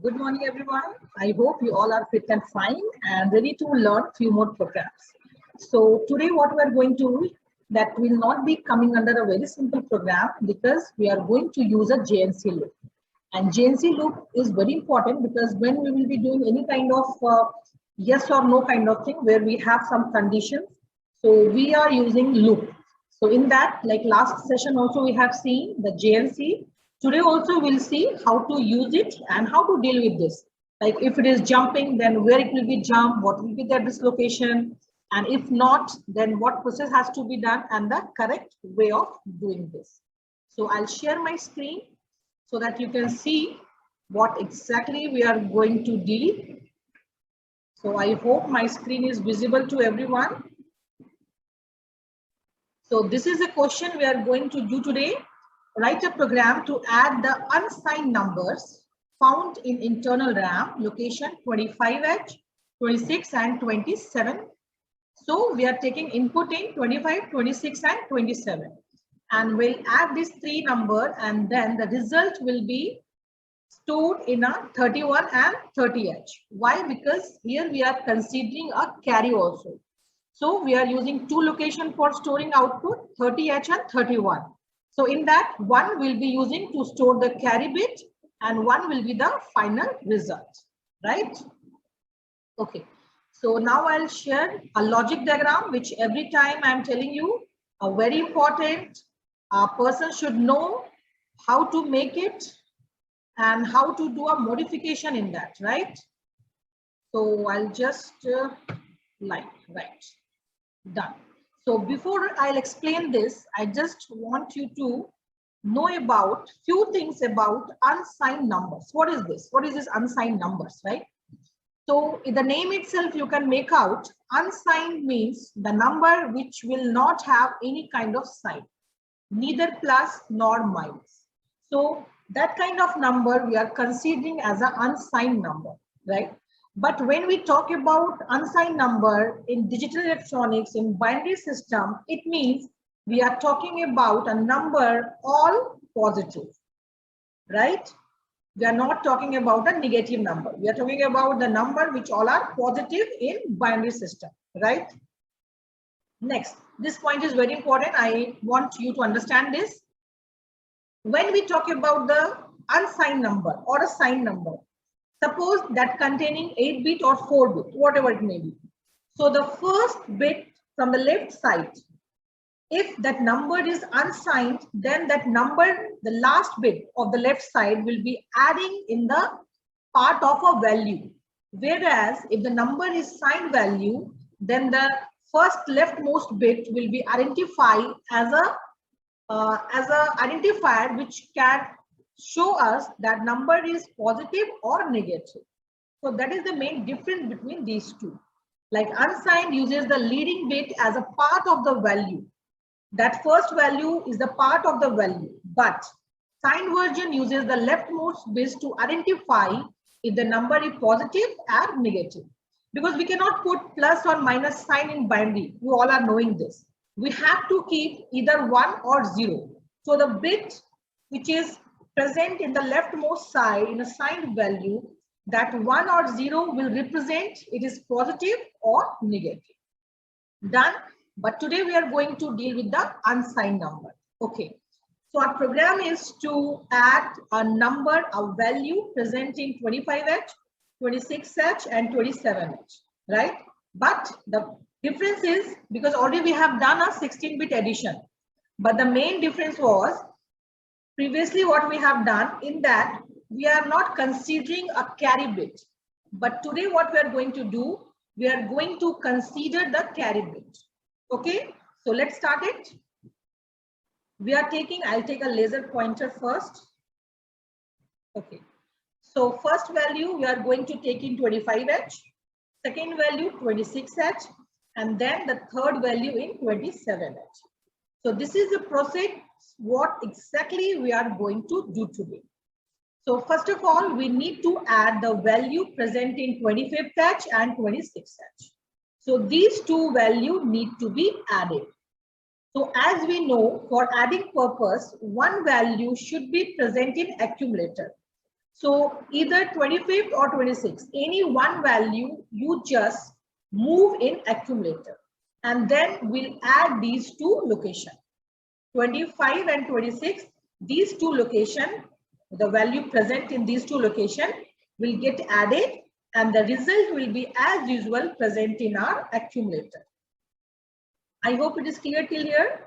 Good morning, everyone. I hope you all are fit and fine and ready to learn few more programs. So today what we are going to do, that will not be coming under a very simple program because we are going to use a JNC loop. And JNC loop is very important because when we will be doing any kind of yes or no kind of thing where we have some conditions, so we are using loop. So in that, like last session also we have seen the JNC. Today also we'll see how to use it and how to deal with this. Like if it is jumping, then where it will be jump, what will be the dislocation, and if not, then what process has to be done and the correct way of doing this. So I'll share my screen so that you can see what exactly we are going to deal. So I hope my screen is visible to everyone. So this is a question we are going to do today. Write a program to add the unsigned numbers found in internal RAM location 25H, 26 and 27. So we are taking input in 25, 26 and 27. And we'll add these three numbers and then the result will be stored in a 31 and 30H. Why? Because here we are considering a carry also. So we are using two locations for storing output, 30H and 31. So in that, one will be using to store the carry bit and one will be the final result, right? Okay. So now I'll share a logic diagram, which every time I'm telling you, a very important person should know how to make it and how to do a modification in that, right? So I'll just right. Done. So before I'll explain this, I just want you to know about few things about unsigned numbers. What is this? What is this unsigned numbers, right? So in the name itself, you can make out unsigned means the number which will not have any kind of sign, neither plus nor minus. So that kind of number we are considering as an unsigned number, right? But when we talk about unsigned number in digital electronics, in binary system, it means we are talking about a number all positive, right? We are not talking about a negative number. We are talking about the number which all are positive in binary system, right? Next, this point is very important. I want you to understand this. When we talk about the unsigned number or a signed number, suppose that containing 8-bit or 4-bit, whatever it may be. So the first bit from the left side, if that number is unsigned, then that number, the last bit of the left side will be adding in the part of a value. Whereas if the number is signed value, then the first leftmost bit will be identified as a identifier which can show us that number is positive or negative. So that is the main difference between these two. Like unsigned uses the leading bit as a part of the value. That first value is the part of the value, but signed version uses the leftmost bit to identify if the number is positive or negative. Because we cannot put plus or minus sign in binary. You all are knowing this. We have to keep either 1 or 0. So the bit which is present in the leftmost side in a signed value, that 1 or 0 will represent it is positive or negative. Done. But today we are going to deal with the unsigned number. Okay. So our program is to add a number, a value present in 25H, 26H and 27H, right? But the difference is because already we have done a 16-bit addition. But the main difference was previously what we have done in that we are not considering a carry bit. But today what we are going to do, we are going to consider the carry bit. Okay, so let's start it. We are taking, I'll take a laser pointer first. Okay, so first value we are going to take in 25H, second value 26H, and then the third value in 27H. So this is the process, what exactly we are going to do today. So first of all, we need to add the value present in 25H and 26H. So these two values need to be added. So as we know, for adding purpose, one value should be present in accumulator. So either 25th or 26th, any one value you just move in accumulator, and then we'll add these two locations. 25 and 26, these two locations, the value present in these two locations will get added, and the result will be as usual present in our accumulator. I hope it is clear till here.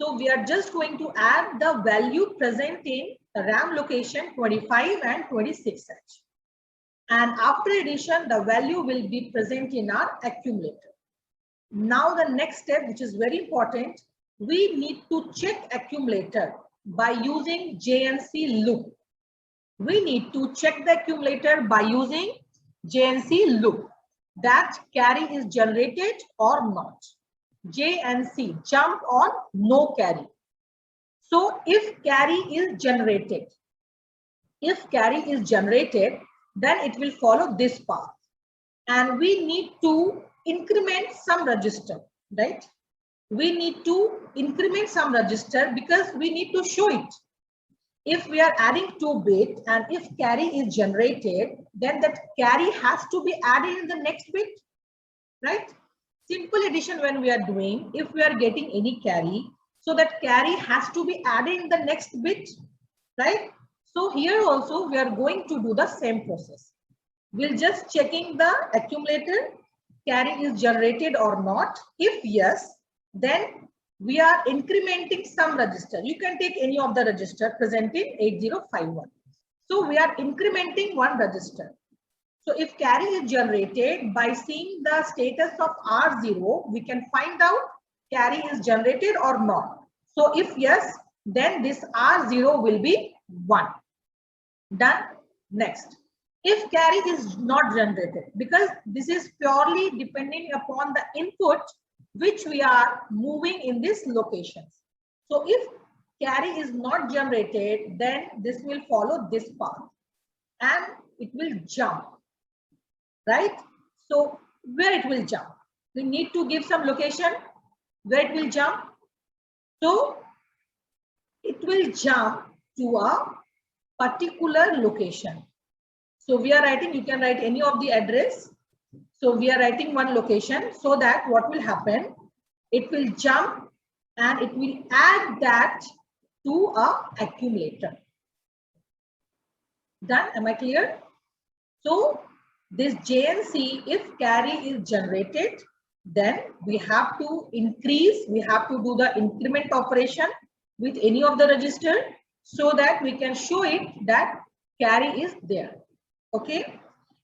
So we are just going to add the value present in the RAM location 25 and 26H. And after addition, the value will be present in our accumulator. Now the next step, which is very important, we need to check accumulator by using JNC loop. We need to check the accumulator by using JNC loop, that carry is generated or not. JNC, jump on no carry. So if carry is generated, then it will follow this path. And we need to increment some register, right? We need to increment some register because we need to show it. If we are adding 2 bit and if carry is generated, then that carry has to be added in the next bit, right? Simple addition when we are doing, if we are getting any carry, so that carry has to be added in the next bit, right? So here also we are going to do the same process. We'll just checking the accumulator, carry is generated or not. If yes, then we are incrementing some register. You can take any of the register present in 8051. So we are incrementing one register. So if carry is generated, by seeing the status of R0, we can find out carry is generated or not. So if yes, then this R0 will be 1. Done. Next. If carry is not generated, because this is purely depending upon the input which we are moving in this location. So if carry is not generated, then this will follow this path and it will jump, right? So where it will jump? We need to give some location where it will jump. So it will jump to a particular location. So we are writing, you can write any of the address. So we are writing one location, so that what will happen? It will jump and it will add that to a accumulator. Done? Am I clear? So this JNC, if carry is generated, then we have to increase, we have to do the increment operation with any of the register so that we can show it that carry is there. Okay,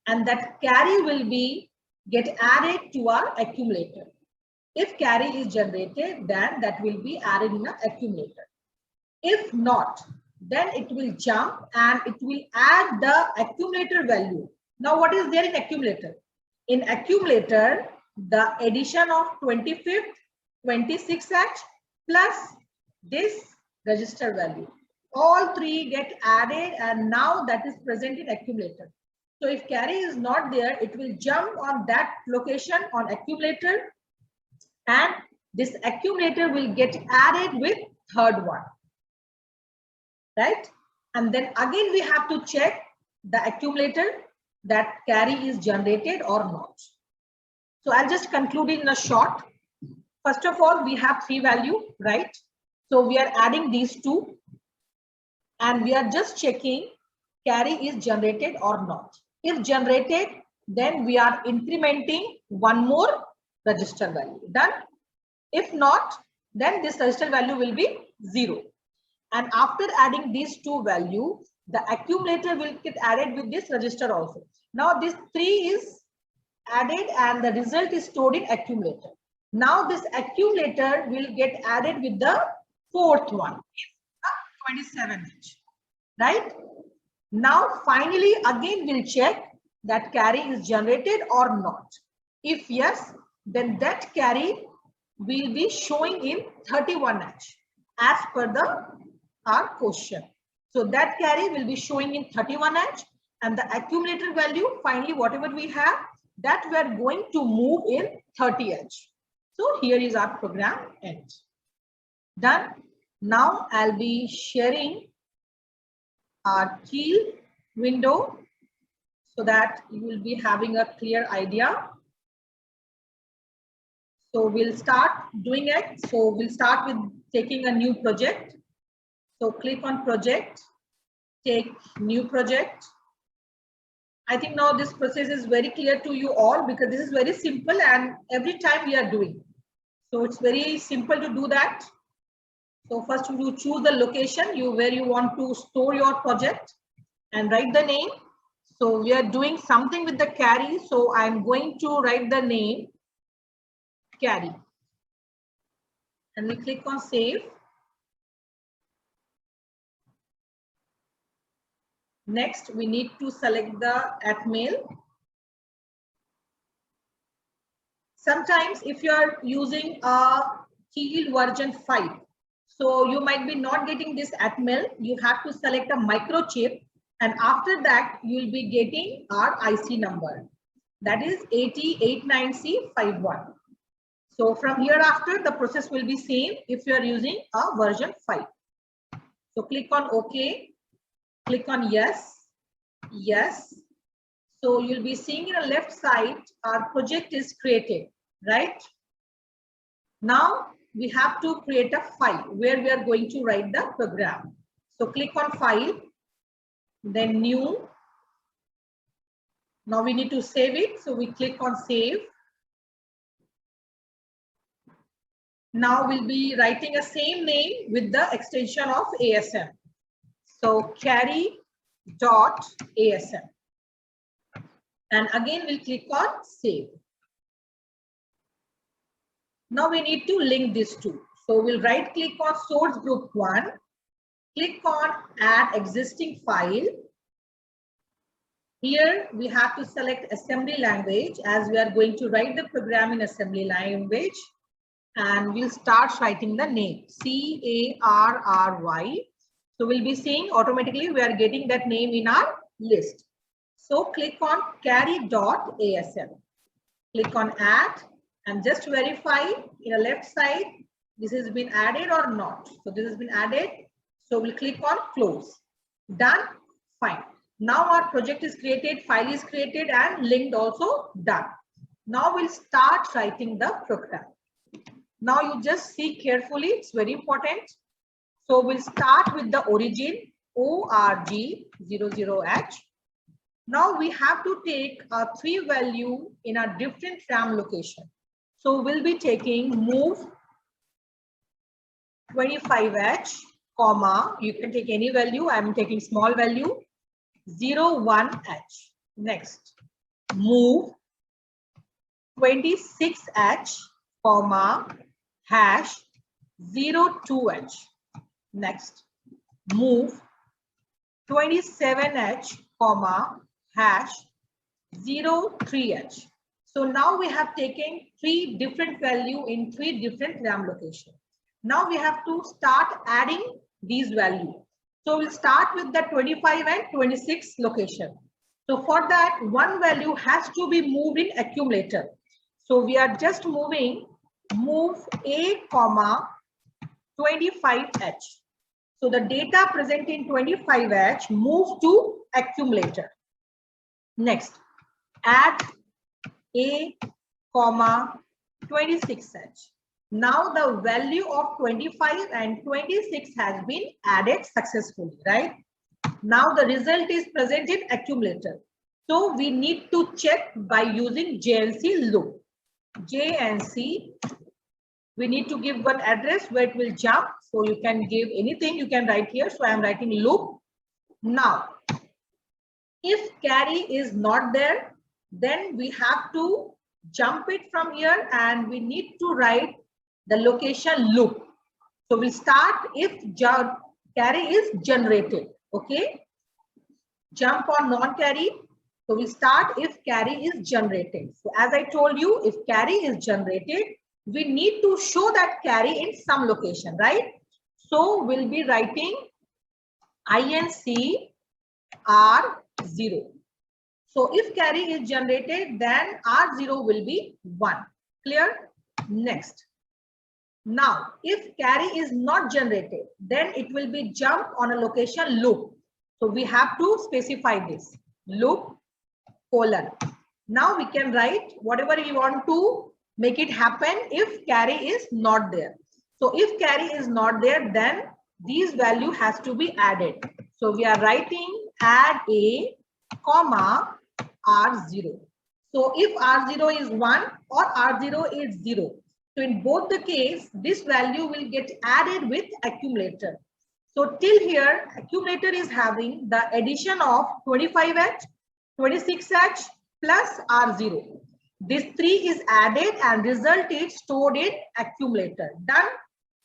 and that carry will be get added to our accumulator. If carry is generated, then that will be added in an accumulator. If not, then it will jump and it will add the accumulator value. Now what is there in accumulator? In accumulator, the addition of 25th, 26th plus this register value. All three get added and now that is present in accumulator. So if carry is not there, it will jump on that location on accumulator and this accumulator will get added with third one, right? And then again we have to check the accumulator that carry is generated or not. So I'll just conclude in a short. First of all, we have 3 values, right? So we are adding these 2 and we are just checking carry is generated or not. If generated, then we are incrementing one more register value. Done. If not, then this register value will be 0. And after adding these 2 values, the accumulator will get added with this register also. Now this 3 is added and the result is stored in accumulator. Now this accumulator will get added with the 4th one, 27H, right? Now finally again we'll check that carry is generated or not. If yes, then that carry will be showing in 31H as per our question. So that carry will be showing in 31H and the accumulator value finally whatever we have that we are going to move in 30H. So here is our program end. Done. Now I'll be sharing our Keel window so that you will be having a clear idea. So we'll start doing it. So we'll start with taking a new project. So click on project, take new project. I think now this process is very clear to you all because this is very simple and every time we are doing. So it's very simple to do that. So first you choose the location where you want to store your project and write the name. So we are doing something with the carry. So I'm going to write the name carry. And we click on save. Next, we need to select the @mail. Sometimes if you are using a Teal version 5, so you might be not getting this @mail. You have to select a microchip, and after that you will be getting our IC number. That is 8089C51. So from here after the process will be same if you are using a version 5. So click on OK. Click on yes, yes. So you'll be seeing in the left side, our project is created, right? Now we have to create a file where we are going to write the program. So click on file, then new. Now we need to save it. So we click on save. Now we'll be writing a same name with the extension of ASM. So carry.asm. And again, we'll click on save. Now we need to link these two. So we'll right click on source group 1, click on add existing file. Here we have to select assembly language as we are going to write the program in assembly language. And we'll start writing the name CARRY. So we'll be seeing automatically we are getting that name in our list. So click on carry.asm. Click on add and just verify in the left side this has been added or not. So this has been added. So we'll click on close. Done. Fine. Now our project is created, file is created and linked also done. Now we'll start writing the program. Now you just see carefully, it's very important. So we'll start with the origin org00h. Now we have to take a 3 value in a different RAM location. So we'll be taking move 25h, comma, you can take any value. I'm taking small value 01h. Next, move 26h, comma, hash 02h. Next, move 27h, comma, hash 03h. So now we have taken 3 different value in 3 different RAM locations. Now we have to start adding these values. So we'll start with the 25 and 26 location. So for that, one value has to be moved in accumulator. So we are just moving move a comma 25h. So the data present in 25h move to accumulator. Next, add a comma 26h. Now the value of 25 and 26 has been added successfully, right? Now the result is present in accumulator. So we need to check by using JNC loop. JNC, we need to give one address where it will jump. So you can give anything you can write here. So I am writing loop. Now, if carry is not there, then we have to jump it from here and we need to write the location loop. So we start if carry is generated. Okay. Jump on non-carry. So we start if carry is generated. So as I told you, if carry is generated, we need to show that carry in some location, right? So we'll be writing INC R0. So if carry is generated, then R0 will be 1. Clear? Next. Now, if carry is not generated, then it will be jump on a location loop. So we have to specify this loop colon. Now we can write whatever we want to make it happen if carry is not there. So if carry is not there, then these value has to be added. So we are writing add a comma R0. So if R0 is 1 or R0 is 0. So in both the case, this value will get added with accumulator. So till here, accumulator is having the addition of 25H, 26H plus R0. This 3 is added and result is stored in accumulator. Done?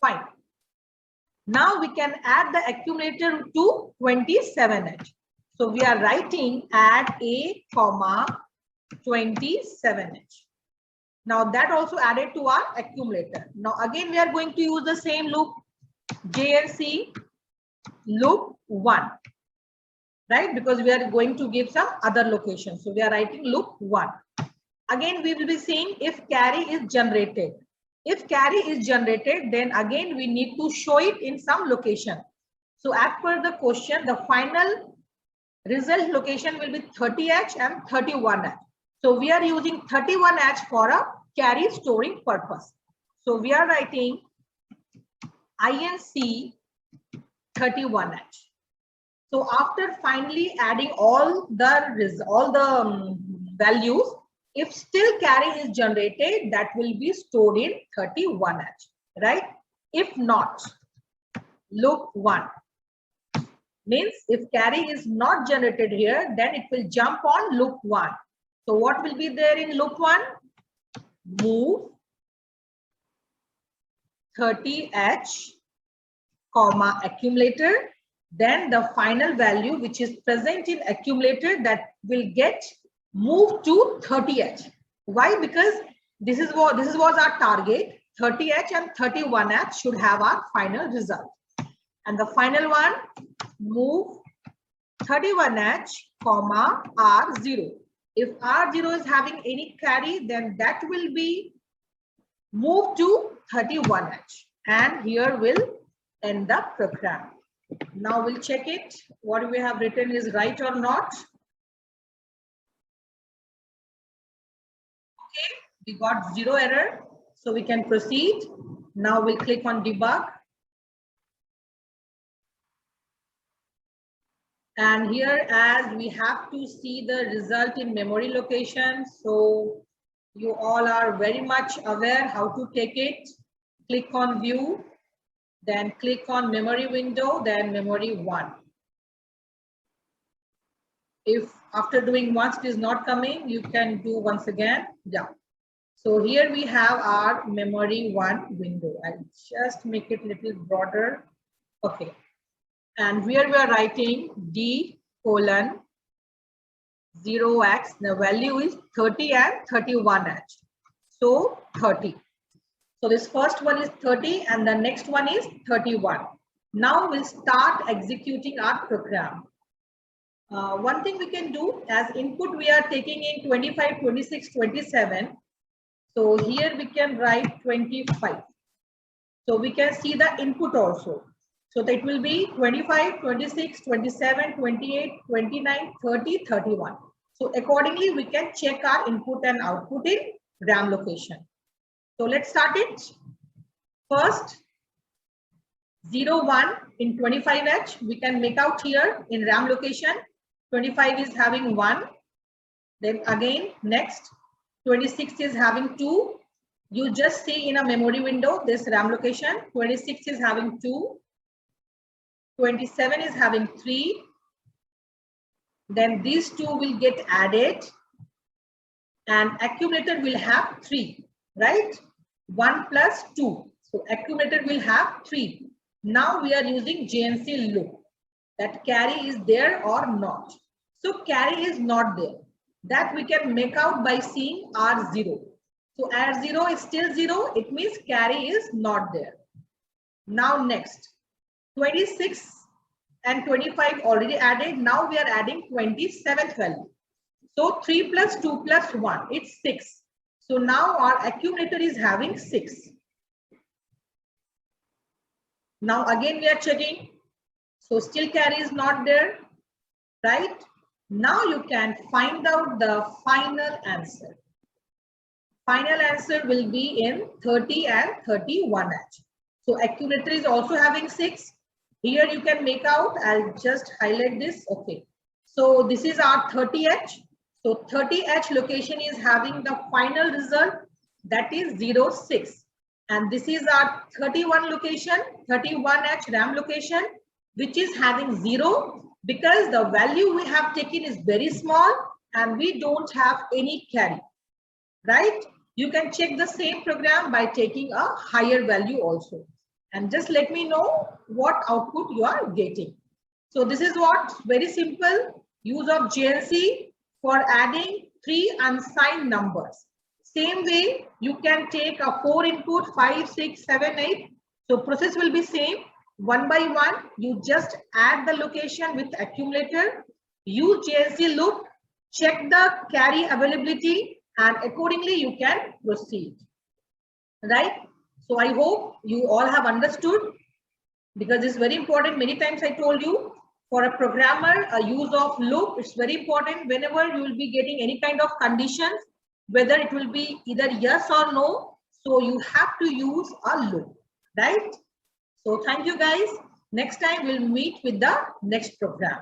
Fine. Now we can add the accumulator to 27H. So we are writing add a comma 27H. Now that also added to our accumulator. Now again we are going to use the same loop JNC loop 1, right? Because we are going to give some other location. So we are writing loop 1. Again we will be saying if carry is generated. If carry is generated, then again we need to show it in some location. So as per the question, the final result location will be 30H and 31H. So we are using 31H for a carry storing purpose. So we are writing INC 31H. So after finally adding all the values, if still carry is generated, that will be stored in 31H, right? If not, loop 1 means if carry is not generated here, then it will jump on loop 1. So what will be there in loop 1? Move 30H comma accumulator, then the final value which is present in accumulator that will get moved to 30H. Why? Because this was our target. 30H and 31H should have our final result. And the final one, move 31H comma R0. If R0 is having any carry, then that will be moved to 31H. And here will end the program. Now we'll check it. What we have written is right or not. Okay, we got 0 error. So we can proceed. Now we'll click on debug. And here as we have to see the result in memory location. So you all are very much aware how to take it. Click on view, then click on memory window, then memory 1. If after doing once it is not coming, you can do once again. Yeah. So here we have our memory 1 window. I'll just make it a little broader. Okay. And here we are writing D colon 0x. The value is 30 and 31H. So 30. So this first one is 30 and the next one is 31. Now we'll start executing our program. One thing we can do as input, we are taking in 25, 26, 27. So here we can write 25. So we can see the input also. So that will be 25, 26, 27, 28, 29, 30, 31. So accordingly, we can check our input and output in RAM location. So let's start it. First, 0, 1 in 25H, we can make out here in RAM location. 25 is having 1. Then again, next, 26 is having 2. You just see in a memory window, this RAM location, 26 is having 2. 27 is having 3. Then these 2 will get added and accumulator will have 3, right? 1 plus 2. So accumulator will have 3. Now we are using JNC loop. That carry is there or not. So carry is not there. That we can make out by seeing R0. So R0 is still 0. It means carry is not there. Now next, 26 and 25 already added. Now we are adding 27th value. So 3 plus 2 plus 1, it's 6. So now our accumulator is having 6. Now again we are checking. So still carry is not there. Now you can find out the final answer. Final answer will be in 30 and 31H. So accumulator is also having 6. Here you can make out, I'll just highlight this. Okay. So this is our 30H. So 30H location is having the final result, that is 06. And this is our 31 location, 31H RAM location, which is having 0 because the value we have taken is very small and we don't have any carry, right? You can check the same program by taking a higher value also. And just let me know what output you are getting. So this is what, very simple use of JNC for adding 3 unsigned numbers. Same way, you can take a 4 input, 5, 6, 7, 8. So process will be same. One by one, you just add the location with accumulator, use JNC loop, check the carry availability, and accordingly you can proceed, right? So I hope you all have understood, because it's very important. Many times I told you, for a programmer, a use of loop is very important. Whenever you will be getting any kind of conditions, whether it will be either yes or no, so you have to use a loop, right? So thank you guys. Next time we'll meet with the next program.